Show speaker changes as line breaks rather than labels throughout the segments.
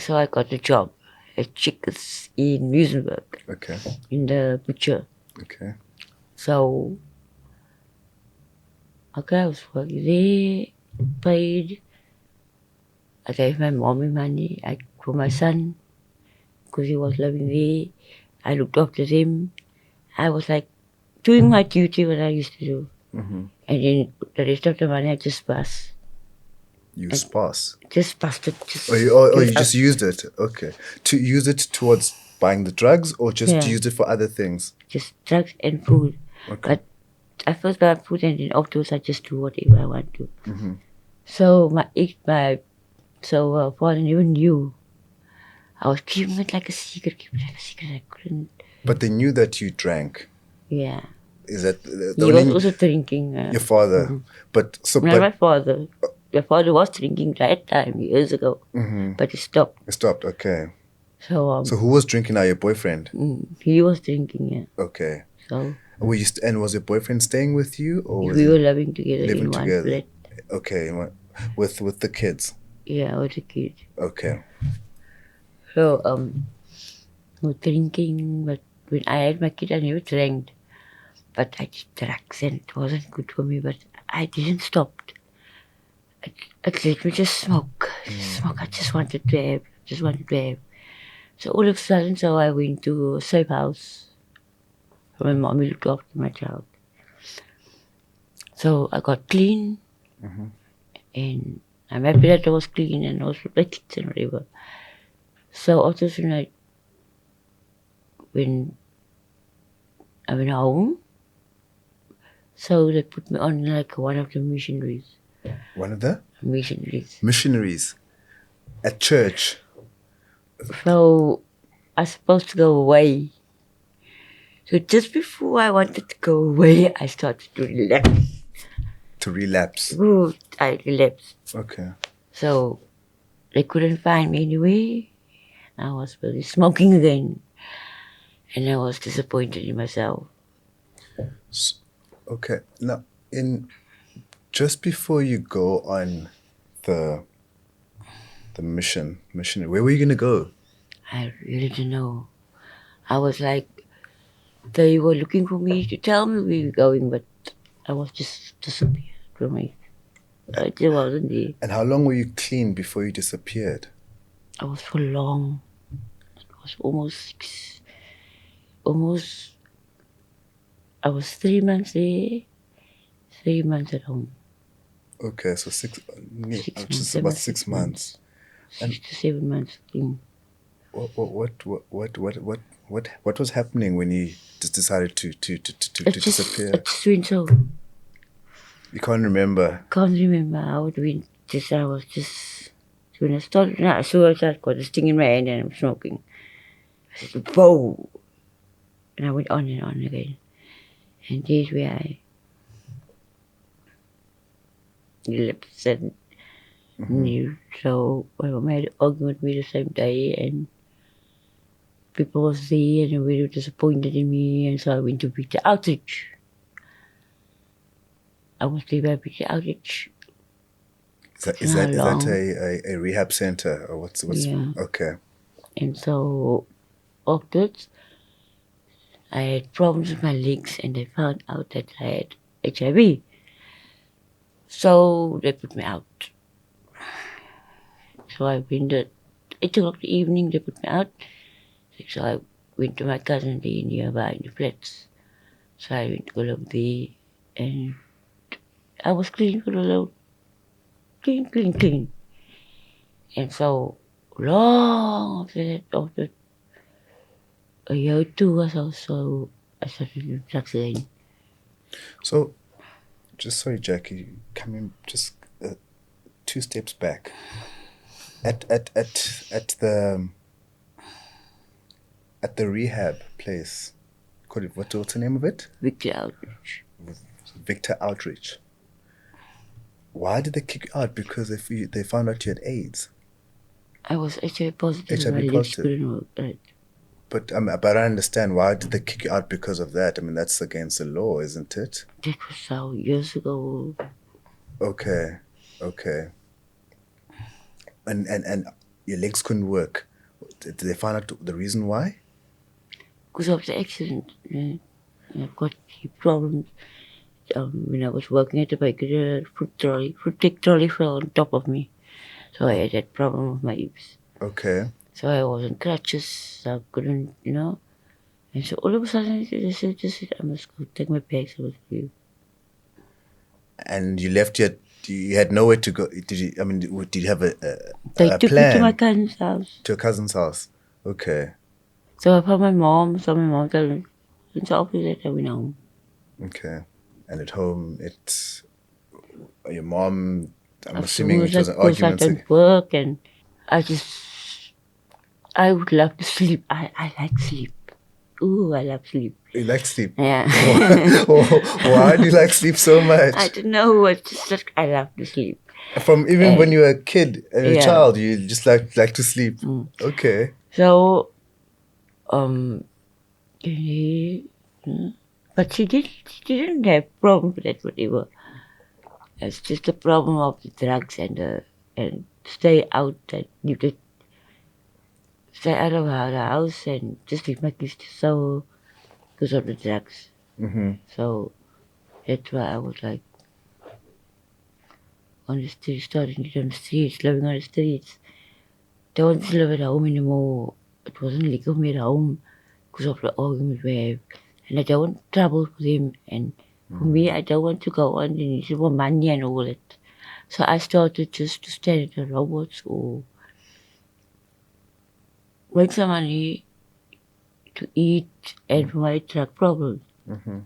So I got a job at Chickens in Muizenberg,
Okay.
in the butcher.
Okay.
So, okay, I was working there, paid. I gave my mommy money for my son because he was living there. I looked after them. I was like doing my duty, what I used to do.
Mm-hmm.
And then the rest of the money I just passed.
You sparse.
Just passed it. Just
You just used it. Okay. To use it towards buying the drugs or just
Yeah.
use it for other things?
Just drugs and food.
Okay.
But I first buy food and then afterwards I just do whatever I want to.
Mm-hmm.
So father never knew. I was keeping it like a secret, I couldn't.
But they knew that you drank.
Yeah.
Is that the
He was also drinking.
your father?
Mhm.
But so
Not my father. My father was drinking that time, years ago.
Mm-hmm.
But he stopped.
It stopped. Okay.
So
So who was drinking now? Your boyfriend?
he was drinking, yeah.
Okay.
So
Were you and was your boyfriend staying with you, or was
we
he
were living together
living
in one
together?
flat.
Okay. With the kids.
Yeah, with the kid.
Okay.
So we were drinking, but when I had my kid I never drank. But I did drugs and it wasn't good for me, but I didn't stop. It let me just smoke. Smoke. I just wanted to have. So all of a sudden, so I went to a safe house. My mommy looked after my child. So I got clean, and I'm happy that I was clean and also the kids and whatever. So after the night, when I went home, so they put me on like one of the missionaries.
One of the
Missionaries.
at church.
So I was supposed to go away. So just before I wanted to go away, I started to relapse.
To relapse.
Ooh, I relapsed.
Okay.
So they couldn't find me anyway. I was really smoking again. And I was disappointed in myself.
Okay. Now, just before you go on the mission, where were you gonna go?
I really didn't know. I was like, they were looking for me to tell me we were going, but I was just disappeared from me. I just wasn't there.
And how long were you clean before you disappeared?
I was for long. It was I was 3 months there, 3 months at home.
Okay, so just about 6 months.
6 to 7 months clean.
What was happening when you just decided to disappear?
It's been so.
You can't remember.
Can't remember how it went. I was just when I started. I saw I got this thing in my hand and I'm smoking. I said, "Whoa!" And I went on and on again. And there's where I relapsed and knew. So my mom had an argument with me the same day, and people was there and they were really disappointed in me, and so I went to Victor Outreach. I was there by Victor Outreach.
Is that a rehab center or what's
Yeah.
Okay.
And so afterwards, I had problems with my legs and they found out that I had HIV. So they put me out. So I went at 8 o'clock in the evening, they put me out. So I went to my cousin there nearby in the flats. So I went to go live there and I was clean for a little. Clean. And so long after that, after a year or two or so, I started doing drugs again.
So, just sorry, Jackie, coming just 2 steps back. At the rehab place, what's the name of it?
Victor Outreach.
Victor Outreach. Why did they kick you out? Because they found out you had AIDS.
I was HIV positive.
HIV
my legs
positive.
couldn't work. Right.
But I understand, why did they kick you out because of that? I mean, that's against the law, isn't it?
That was so years ago.
Okay. And your legs couldn't work. Did they find out the reason why?
Because of the accident. I've got hip problems. When I was working at the bakery, fruit cake trolley fell on top of me. So I had that problem with my hips.
Okay.
So I was on crutches, so I couldn't, And so all of a sudden, I said, I must go take my bags and go to you.
And you left yet? You had nowhere to go. Did you? I mean, did you have
They
a
took me to my
plan
cousin's house.
to a cousin's house? Okay.
So I found my mom, told me, since after that I went home.
Okay. And at home, it's your mom. I'm
After
assuming
was
it was
like,
an
because I
argument.
don't work and I would love to sleep. I like sleep. Ooh, I love sleep.
You like sleep.
Yeah.
Why do you like sleep so much?
I don't know. It's just like I love to sleep.
From even when you were a kid and a
Yeah.
child, you just like to sleep. Okay.
So, but she didn't have problem with that whatever. It's just a problem of the drugs and stay out and you could stay out of the house and just leave my kids so because of the drugs.
Mm-hmm.
So that's why I was like on the streets, starting to on the streets, living on the streets. Don't want to live at home anymore. It wasn't legal for me at home because of the argument we have. And I don't want trouble with him. And for me, I don't want to go on and need more money and all that. So I started just to stay at the robots or make some money to eat and for my drug problems.
Mm-hmm.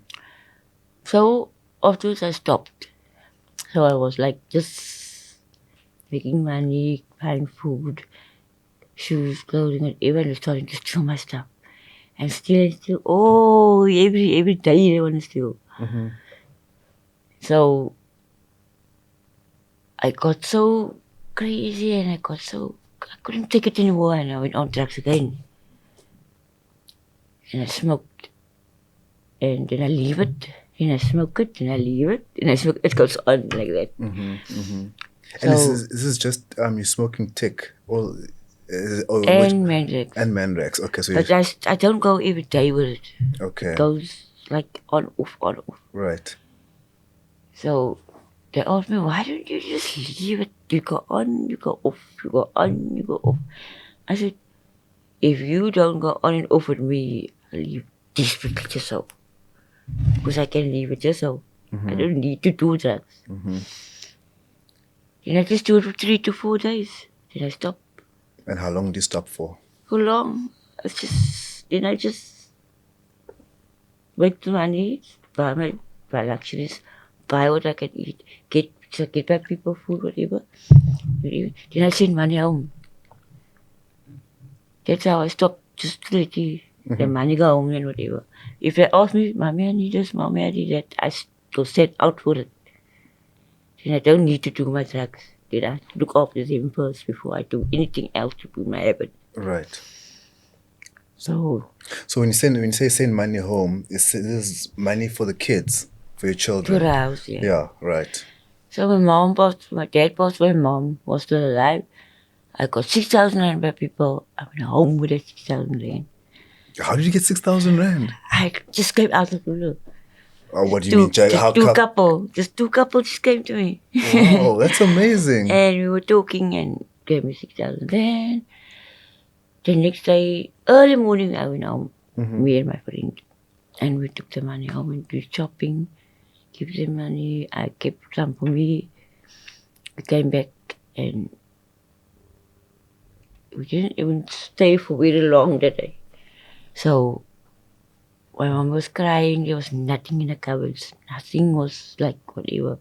So afterwards I stopped. So I was like just making money, buying food, shoes, clothing, and even starting to steal my stuff. And steal. Oh, every day they want to steal.
Mm-hmm.
So I got so crazy and I couldn't take it anymore and I went on drugs again. And I smoked. And then I leave it. And I smoke it. And I leave it. And I smoke it. It goes on like that.
Mm-hmm. Mm-hmm.
So,
And this is just you smoking tick or
and Mandrax.
and Mandrax. Okay, so
But I don't go every day with it.
okay,
It goes like on, off, on, off.
right.
So they asked me, why don't you just leave it? You go on, you go off, you go on, you go off. I said, if you don't go on and off with me, I'll leave this with yourself. Because I can leave it yourself.
Mm-hmm.
I don't need to do drugs.
Mm-hmm.
Then I just do it for 3 to 4 days. Then I stop.
And how long do you stop for?
How long? Then I just make the money, buy luxuries, buy what I can eat, get my people food, whatever. Then I send money home. That's how I stop just letting the money go home and whatever. If they ask me, Mommy, I need this, Mommy, I need that, I go set out for it. Then I don't need to do my drugs. Then I have to look after them first before I do anything else to put my habit.
Right.
So
when you say send money home, this is money for the kids, for your children.
to the house, yeah.
Yeah, right.
So my dad passed away, mom was still alive. I got 6,000 rand by people. I went home with that 6,000 rand.
How did you get 6,000 rand?
I just came out of the blue.
What do you mean?
Just two couples just came to me.
Wow, that's amazing.
And we were talking and gave me 6,000 rand. The next day, early morning, I went home, me and my friend. And we took the money home and did shopping, give them money. I kept some for me. We came back and we didn't even stay for very long that day. So my mom was crying. There was nothing in the cupboards. Nothing was like whatever.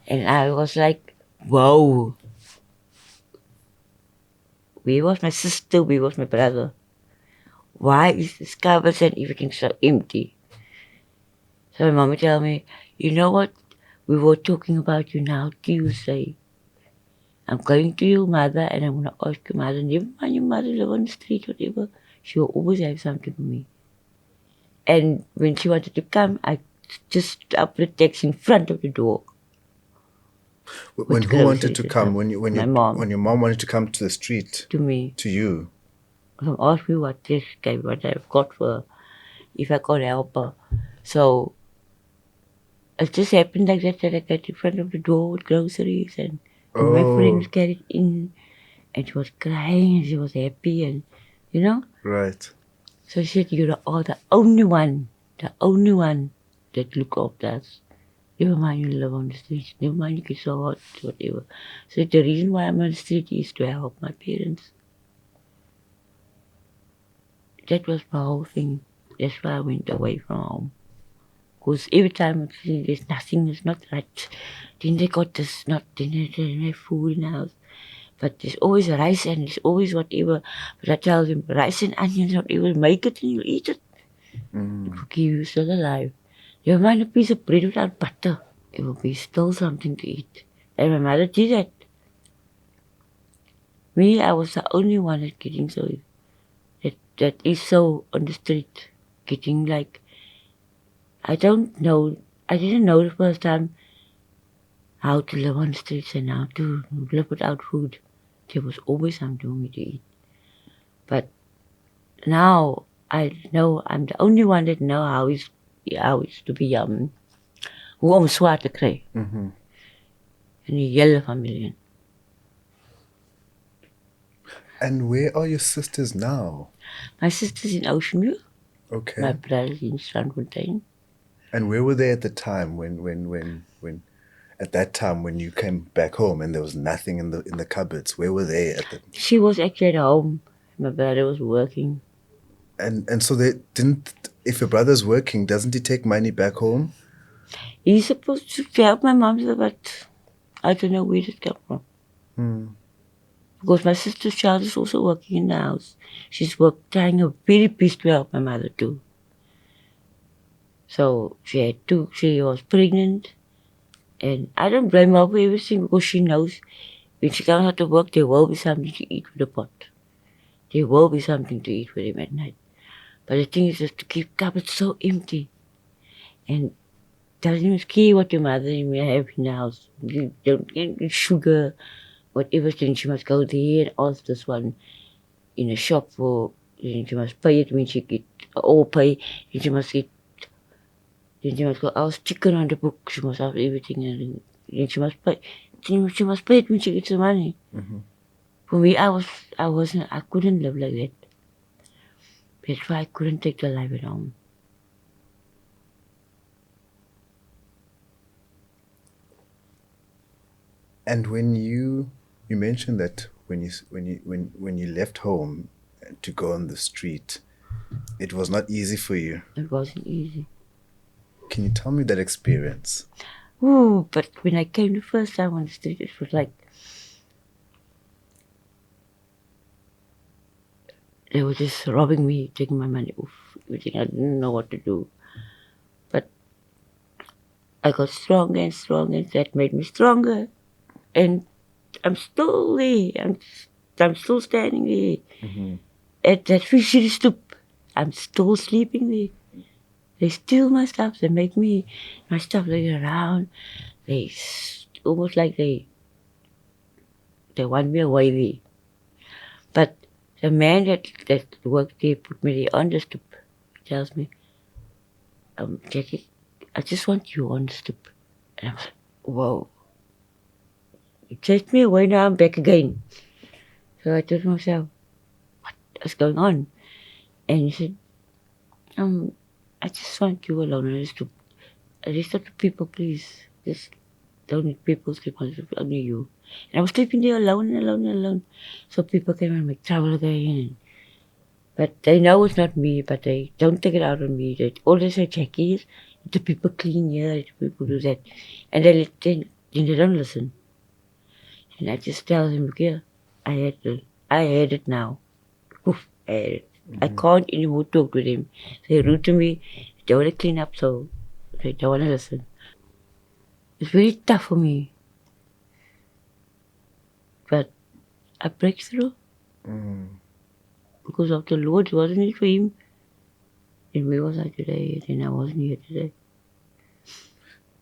And I was like, whoa. Where was my sister? Where was my brother? Why is this cupboards and everything so empty? So my mom tell me, you know what? We were talking about you now Tuesday. I'm going to your mother and I'm going to ask your mother, never mind your mother live on the street, whatever. She will always have something for me. And when she wanted to come, I just up the text in front of the door.
When who wanted to come?
My mom.
When your mom wanted to come to the street
To me.
to you.
She asked me what I've got for her, if I could help her. So it just happened like that I got in front of the door with groceries and my friends carried in, and she was crying and she was happy and
Right.
So she said, "You are the only one that look after us. Never mind you live on the streets, never mind you get so hot, whatever." So the reason why I'm on the street is to help my parents. That was my whole thing. That's why I went away from home. Because every time I see there's nothing, it's not right. Then they got this, not dinner, they don't have food in the house. But there's always rice and there's always whatever. But I tell them, rice and onions, whatever, make it and you'll eat it. It will keep you still alive. Never mind a piece of bread without butter. It will be still something to eat. And my mother did that. Me, I was the only one that's getting so, that is so on the street, getting like, I didn't know the first time how to live on the streets and how to live without food. There was always something for me to eat. But now I know I'm the only one that know how it's to be hoe om swaar te kry in die hele familie.
And where are your sisters now?
My sister's in Ocean View.
Okay.
My brother's in Strandfontein.
And where were they at the time when at that time when you came back home and there was nothing in the cupboards? Where were they at the?
She was actually at home. My brother was working.
And so they didn't. If your brother's working, doesn't he take money back home?
He's supposed to help my mom, but I don't know where it came from. Because my sister's child is also working in the house. She's trying her very best to help my mother too. So she was pregnant, and I don't blame her for everything because she knows when she comes out to work, there will be something to eat with the pot. There will be something to eat for them at night. But the thing is just to keep cupboards so empty. And doesn't even care what your mother may have in the house. You don't get sugar, whatever thing. She must go there and ask this one in a shop for, and she must pay it when she get all pay, and she must get, then she must go ask chicken on the book, she must have everything, and then she must pay. She must pay it when she gets the money. For me, I couldn't live like that. That's why I couldn't take the life at home.
And when you mentioned that when you left home to go on the street, it was not easy for you.
It wasn't easy.
Can you tell me that experience?
Ooh, but when I came the first time on the street, it was like they were just robbing me, taking my money off, everything. I didn't know what to do. But I got stronger and stronger, and that made me stronger. And I'm still there. I'm still standing there. At that fishery stoop, I'm still sleeping there. They steal my stuff. They make my stuff lay around. They almost like they want me away there. But the man that worked there, put me there on the stoop, tells me, Jackie, I just want you on the stoop. And I'm like, whoa. He chased me away, now I'm back again. So I told myself, what is going on? And he said, I just want you alone on the stoop. The rest of the people, please, just don't let people sleep on the stoop, only you. And I was sleeping there alone. So people came and make trouble again. But they know it's not me, but they don't take it out on me. They always say, Jackie, the people clean here, the people do that. And they don't listen. And I just tell them, look here, I had it now. Oof, I had it. I can't anymore talk to them. They're rude to me. They want to clean up, so they don't want to listen. It's very tough for me. But I break through. Because of the Lord, wasn't it for him? And where was I today? And I wasn't here today.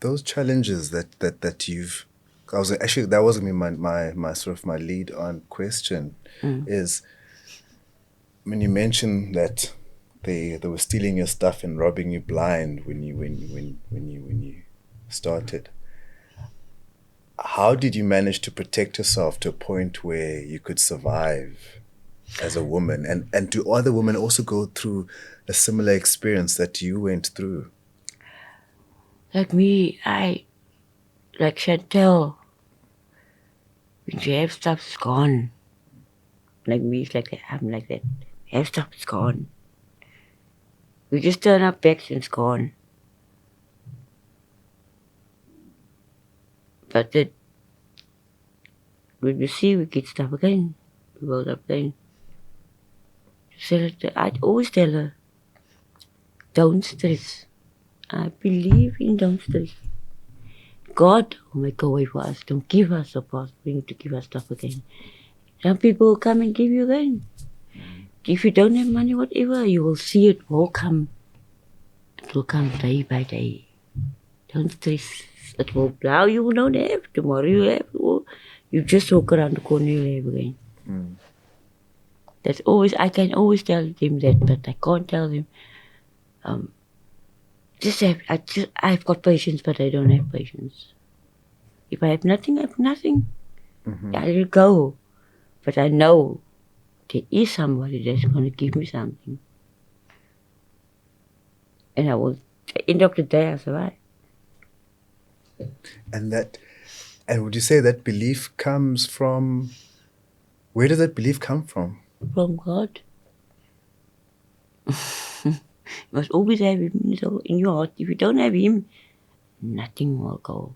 Those challenges that you've that was gonna be my sort of my lead on question is when you mentioned that they were stealing your stuff and robbing you blind when you started. How did you manage to protect yourself to a point where you could survive as a woman? And do other women also go through a similar experience that you went through?
Like me, I like Chantel. When she have stuff, it's gone. Like me, it's like that. I'm like that. Have stuff, it's gone. We just turn our backs and it's gone. But then when we see we get stuff again, we build up again. So I'd always tell her, don't stress. I believe in don't stress. God will make a way for us. Don't give us a past. We need to give us stuff again. Some people will come and give you again. If you don't have money, whatever, you will see it will come. It will come day by day. Don't stress. It will now you don't have. Tomorrow you have. You just walk around the corner, you'll have again. That's always, I can always tell them that, but I can't tell them. I've got patience, but I don't have patience. If I have nothing, I have nothing. I let it go. But I know there is somebody that's going to give me something. And I will, at the end of the day, I'll survive.
And would you say that belief comes from, where does that belief come from?
From God. You must always have Him in your heart. If you don't have Him, nothing will go.